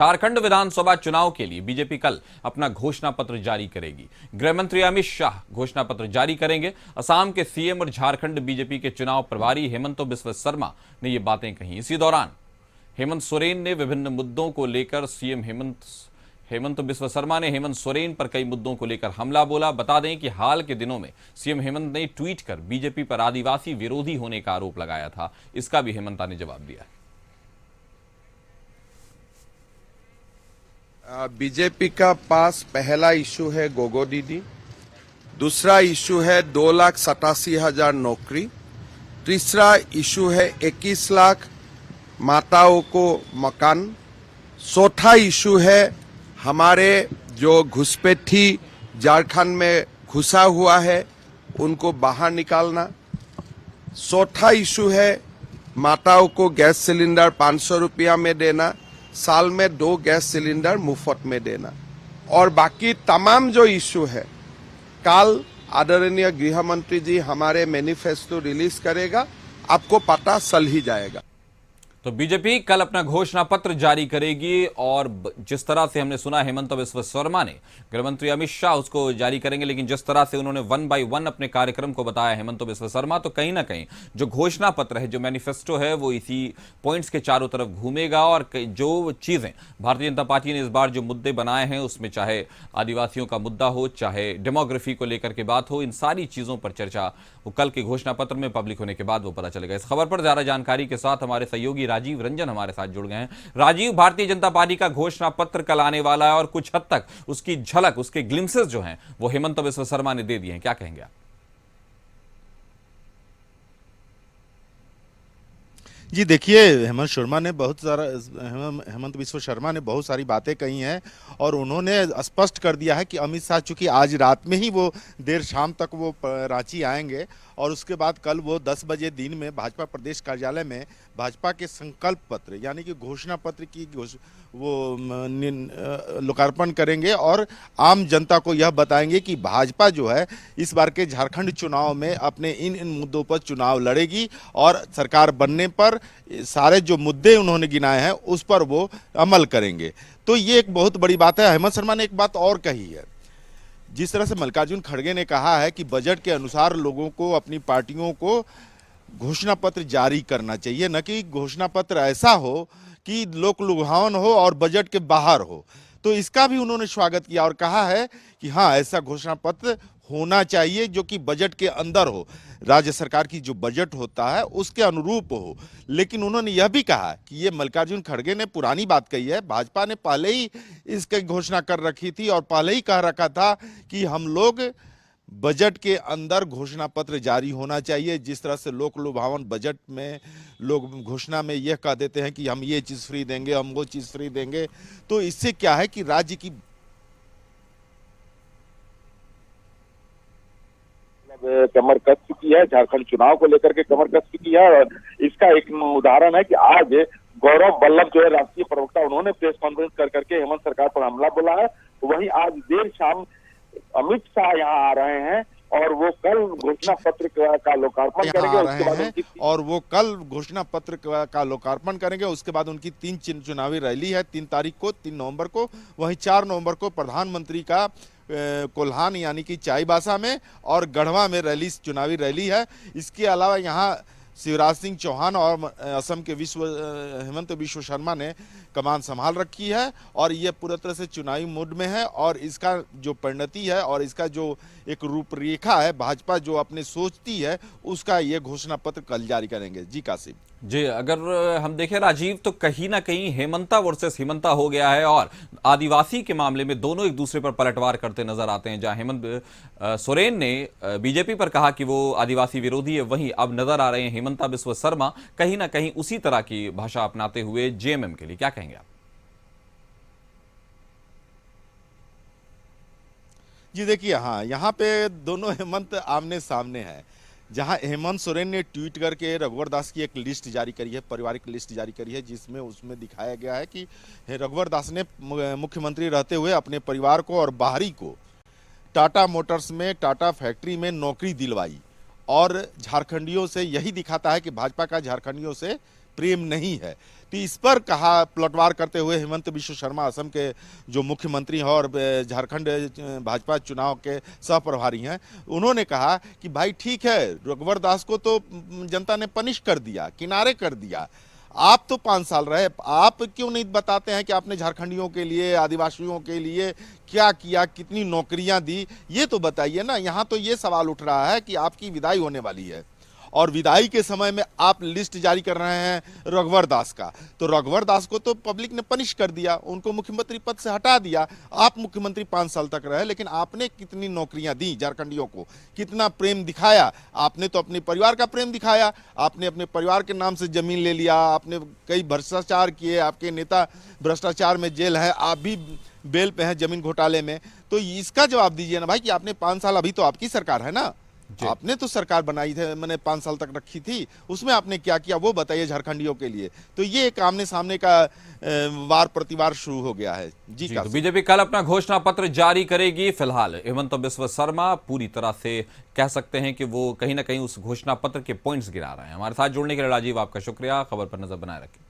झारखंड विधानसभा चुनाव के लिए बीजेपी कल अपना घोषणा पत्र जारी करेगी। गृह मंत्री अमित शाह घोषणा पत्र जारी करेंगे। असम के सीएम और झारखंड बीजेपी के चुनाव प्रभारी हेमंत बिस्वा शर्मा ने ये बातें कही। इसी दौरान हेमंत सोरेन ने विभिन्न मुद्दों को लेकर सीएम हेमंत बिस्वा शर्मा ने हेमंत सोरेन पर कई मुद्दों को लेकर हमला बोला। बता दें कि हाल के दिनों में सीएम हेमंत ने ट्वीट कर बीजेपी पर आदिवासी विरोधी होने का आरोप लगाया था। इसका भी हेमंत ने जवाब दिया। बीजेपी का पास पहला इशू है गोगो दीदी, दूसरा इशू है 2,87,000 नौकरी, तीसरा इशू है 21 लाख माताओं को मकान, चौथा इशू है हमारे जो घुसपैठी झारखंड में घुसा हुआ है उनको बाहर निकालना, चौथा इशू है माताओं को गैस सिलेंडर 500 रुपया में देना, साल में 2 गैस सिलेंडर मुफ्त में देना, और बाकी तमाम जो इशू है कल आदरणीय गृह मंत्री जी हमारे मैनिफेस्टो रिलीज करेगा, आपको पता चल ही जाएगा। तो बीजेपी कल अपना घोषणा पत्र जारी करेगी और जिस तरह से हमने सुना हेमंत बिस्वा शर्मा ने गृह मंत्री अमित शाह उसको जारी करेंगे, लेकिन जिस तरह से उन्होंने 1 बाय 1 अपने कार्यक्रम को बताया हेमंत बिस्वा शर्मा, तो कहीं ना कहीं जो घोषणा पत्र है, जो मैनिफेस्टो है, वो इसी पॉइंट्स के चारों तरफ घूमेगा। और जो चीजें भारतीय जनता पार्टी ने इस बार जो मुद्दे बनाए हैं, उसमें चाहे आदिवासियों का मुद्दा हो, चाहे डेमोग्राफी को लेकर के बात हो, इन सारी चीजों पर चर्चा वो कल के घोषणा पत्र में पब्लिक होने के बाद वो पता चलेगा। इस खबर पर ज्यादा जानकारी के साथ हमारे सहयोगी राजीव रंजन हमारे साथ जुड़ गए हैं। राजीव, भारतीय जनता पार्टी का घोषणा पत्र कल आने वाला है और कुछ हद तक उसकी झलक, उसके ग्लिम्सेस जो हैं वो हेमंत बिस्वा शर्मा ने दे दिए हैं, क्या कहेंगे आप? जी देखिए, हेमंत बिस्वा शर्मा ने बहुत सारी बातें कही हैं और उन्होंने स्पष्ट कर दिया है कि अमित शाह चूंकि आज रात में ही वो देर शाम तक वो रांची आएंगे और उसके बाद कल वो 10 बजे दिन में भाजपा प्रदेश कार्यालय में भाजपा के संकल्प पत्र यानी कि घोषणा पत्र की लोकार्पण करेंगे और आम जनता को यह बताएंगे कि भाजपा जो है इस बार के झारखंड चुनाव में अपने इन मुद्दों पर चुनाव लड़ेगी और सरकार बनने पर सारे जो मुद्दे उन्होंने गिनाए हैं उस पर वो अमल करेंगे। तो ये एक बहुत बड़ी बात है। हेमंत शर्मा ने एक बात और कही है, जिस तरह से मल्लिकार्जुन खड़गे ने कहा है कि बजट के अनुसार लोगों को, अपनी पार्टियों को घोषणा पत्र जारी करना चाहिए, न कि घोषणा पत्र ऐसा हो कि लोक लुभावन हो और बजट के बाहर हो। तो इसका भी उन्होंने स्वागत किया और कहा है कि हाँ, ऐसा घोषणा पत्र होना चाहिए जो कि बजट के अंदर हो, राज्य सरकार की जो बजट होता है उसके अनुरूप हो। लेकिन उन्होंने यह भी कहा कि ये मल्लिकार्जुन खड़गे ने पुरानी बात कही है, भाजपा ने पहले ही इसकी घोषणा कर रखी थी और पहले ही कह रखा था कि हम लोग बजट के अंदर घोषणा पत्र जारी होना चाहिए। जिस तरह से लोक लुभावन बजट में लोग घोषणा में यह कह देते हैं कि हम ये चीज फ्री देंगे, हम वो चीज फ्री देंगे, तो इससे क्या है कि राज्य की कमर कस चुकी है, झारखंड चुनाव को लेकर के कमर कस चुकी है। और इसका एक उदाहरण है कि आज गौरव वल्लभ जो है राष्ट्रीय प्रवक्ता, उन्होंने प्रेस कॉन्फ्रेंस कर करके हेमंत सरकार पर हमला बोला है। वहीं आज देर शाम अमित शाह यहाँ आ रहे हैं और वो कल घोषणा पत्र का लोकार्पण करेंगे। उसके बाद उनकी 3 चुनावी रैली है, 3 तारीख को, 3 नवंबर को। वहीं 4 नवंबर को प्रधानमंत्री का कोल्हान यानी कि चाईबासा में और गढ़वा में चुनावी रैली है। इसके अलावा यहाँ शिवराज सिंह चौहान और असम के हेमंत बिस्वा शर्मा ने कमान संभाल रखी है और ये पूरी तरह से चुनावी मूड में है। और इसका जो परिणति है और इसका जो एक रूपरेखा है, भाजपा जो अपने सोचती है, उसका ये घोषणा पत्र कल जारी करेंगे। जी कासिम जी, अगर हम देखें राजीव, तो कहीं ना कहीं हेमंता वर्सेस हेमंता हो गया है और आदिवासी के मामले में दोनों एक दूसरे पर पलटवार करते नजर आते हैं। जहां हेमंत सोरेन ने बीजेपी पर कहा कि वो आदिवासी विरोधी है, वहीं अब नजर आ रहे हैं हेमंता बिस्वा शर्मा कहीं ना कहीं उसी तरह की भाषा अपनाते हुए जेएमएम के लिए। क्या कहेंगे आप? जी देखिए, हाँ, यहाँ पे दोनों हेमंत आमने सामने हैं। जहां हेमंत सोरेन ने ट्वीट करके रघुवर दास की एक लिस्ट जारी करी है, पारिवारिक लिस्ट जारी करी है, जिसमें उसमें दिखाया गया है कि रघुवर दास ने मुख्यमंत्री रहते हुए अपने परिवार को और बाहरी को टाटा मोटर्स में, टाटा फैक्ट्री में नौकरी दिलवाई और झारखंडियों से यही दिखाता है कि भाजपा का झारखंडियों से प्रेम नहीं है। तो इस पर कहा पलटवार करते हुए हेमंत बिश्व शर्मा, असम के जो मुख्यमंत्री हैं और झारखंड भाजपा चुनाव के सह प्रभारी हैं, उन्होंने कहा कि भाई ठीक है, रघुवर दास को तो जनता ने पनिश कर दिया, किनारे कर दिया, आप तो 5 साल रहे, आप क्यों नहीं बताते हैं कि आपने झारखंडियों के लिए, आदिवासियों के लिए क्या किया, कितनी नौकरियां दी, ये तो बताइए ना। यहाँ तो ये सवाल उठ रहा है कि आपकी विदाई होने वाली है और विदाई के समय में आप लिस्ट जारी कर रहे हैं रघुवर दास का, तो रघुवर दास को तो पब्लिक ने पनिश कर दिया, उनको मुख्यमंत्री पद से हटा दिया। आप मुख्यमंत्री 5 साल तक रहे, लेकिन आपने कितनी नौकरियां दी झारखंडियों को, कितना प्रेम दिखाया? आपने तो अपने परिवार का प्रेम दिखाया, आपने अपने परिवार के नाम से जमीन ले लिया, आपने कई भ्रष्टाचार किए, आपके नेता भ्रष्टाचार में जेल है, आप भी बेल पे हैं जमीन घोटाले में। तो इसका जवाब दीजिए ना भाई कि आपने 5 साल, अभी तो आपकी सरकार है ना, आपने तो सरकार बनाई थी, मैंने 5 साल तक रखी थी, उसमें आपने क्या किया वो बताइए झारखंडियों के लिए। तो ये एक आमने सामने का वार प्रतिवार शुरू हो गया है। जी तो बीजेपी कल अपना घोषणा पत्र जारी करेगी। फिलहाल हेमंत बिस्व शर्मा पूरी तरह से कह सकते हैं कि वो कहीं ना कहीं उस घोषणा पत्र के पॉइंट्स गिरा रहे हैं। हमारे साथ जुड़ने के लिए राजीव, आपका शुक्रिया। खबर पर नजर बनाए रखें।